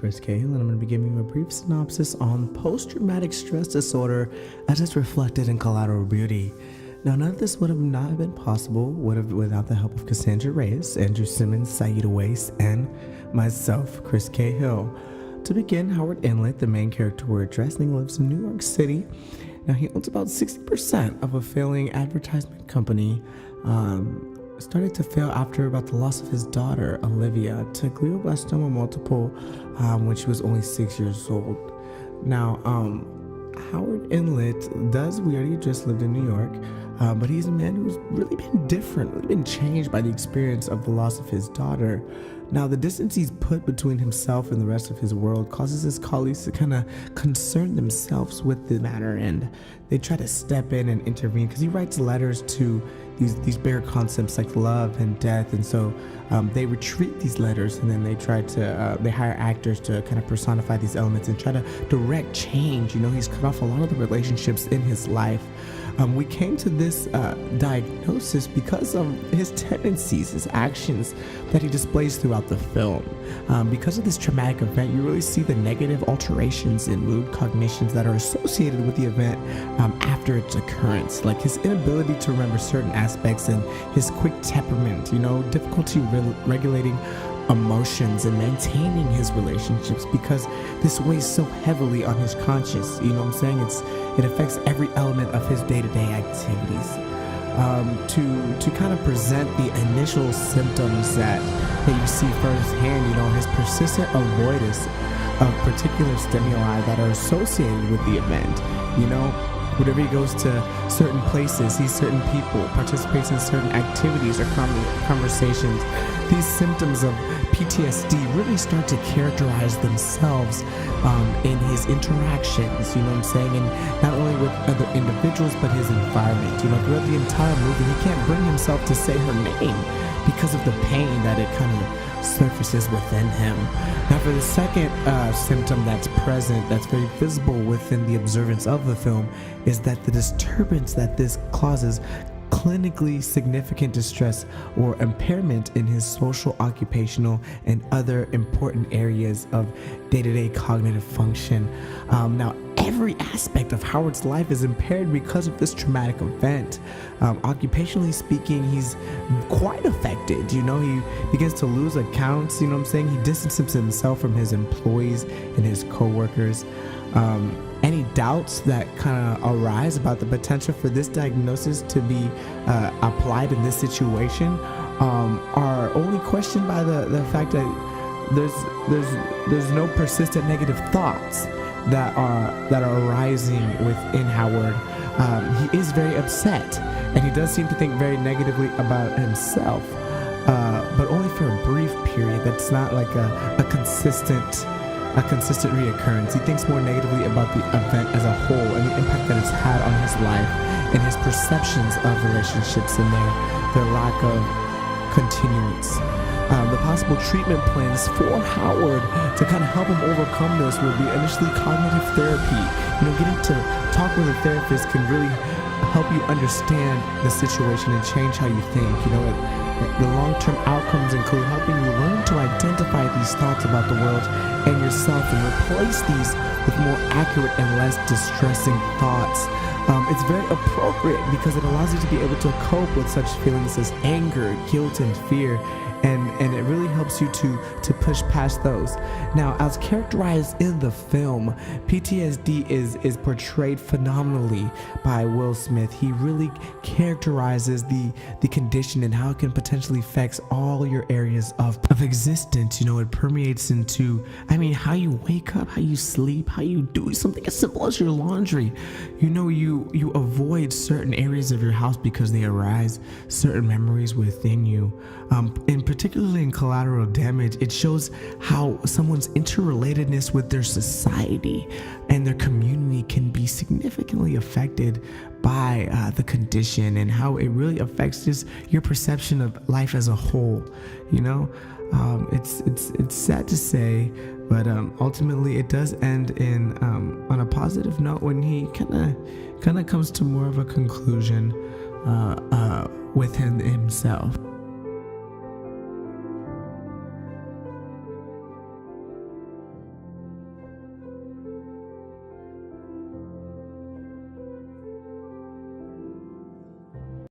Chris Cahill, and I'm going to be giving you a brief synopsis on post-traumatic stress disorder as it's reflected in Collateral Beauty. Now, none of this would have not been possible without the help of Cassandra Reyes, Andrew Simmons, Saida Weiss, and myself, Chris Cahill. To begin, Howard Inlet, the main character we're addressing, lives in New York City. Now, he owns about 60% of a failing advertisement company. Started to fail after about the loss of his daughter, Olivia, to glioblastoma multiple when she was only 6 years old. Now, Howard Inlet we already just lived in New York, but he's a man who's really been different, really been changed by the experience of the loss of his daughter. Now, the distance he's put between himself and the rest of his world causes his colleagues to kind of concern themselves with the matter, and they try to step in and intervene because he writes letters to these bigger concepts like love and death, and so they retreat these letters, and then they hire actors to kind of personify these elements and try to direct change. He's cut off a lot of the relationships in his life. We came to this diagnosis because of his tendencies, his actions that he displays throughout the film. Because of this traumatic event, you really see the negative alterations in mood cognitions that are associated with the event after its occurrence, like his inability to remember certain aspects and his quick temperament, difficulty regulating emotions and maintaining his relationships because this weighs so heavily on his conscience. It affects every element of his day-to-day activities. To kind of present the initial symptoms that you see firsthand, his persistent avoidance of particular stimuli that are associated with the event. Whenever he goes to certain places, sees certain people, participates in certain activities or conversations, these symptoms of PTSD really start to characterize themselves in his interactions, and not only with other individuals, but his environment. Throughout the entire movie, he can't bring himself to say her name because of the pain that it kind of surfaces within him. Now, for the second symptom that's present, that's very visible within the observance of the film, is that the disturbance that this causes clinically significant distress or impairment in his social, occupational, and other important areas of day-to-day cognitive function. Now, every aspect of Howard's life is impaired because of this traumatic event. Occupationally speaking, he's quite affected. He begins to lose accounts. He distances himself from his employees and his co-workers. Any doubts that kind of arise about the potential for this diagnosis to be applied in this situation are only questioned by the fact that there's no persistent negative thoughts that are arising within Howard. He is very upset, and he does seem to think very negatively about himself, but only for a brief period. That's not like a consistent reoccurrence. He thinks more negatively about the event as a whole and the impact that it's had on his life and his perceptions of relationships and their lack of continuance. The possible treatment plans for Howard to kind of help him overcome this would be initially cognitive therapy. Getting to talk with a therapist can really help you understand the situation and change how you think. The long-term outcomes include helping you learn to identify these thoughts about the world and yourself and replace these with more accurate and less distressing thoughts. It's very appropriate because it allows you to be able to cope with such feelings as anger, guilt, and fear. And it really helps you to push past those. Now, as characterized in the film, PTSD is portrayed phenomenally by Will Smith. He really characterizes the condition and how it can potentially affect all your areas of existence. It permeates into, how you wake up, how you sleep, how you do something as simple as your laundry. You avoid certain areas of your house because they arise certain memories within you. Particularly in Collateral Damage, it shows how someone's interrelatedness with their society and their community can be significantly affected by the condition, and how it really affects just your perception of life as a whole. It's sad to say, but ultimately it does end in on a positive note when he kind of comes to more of a conclusion within himself.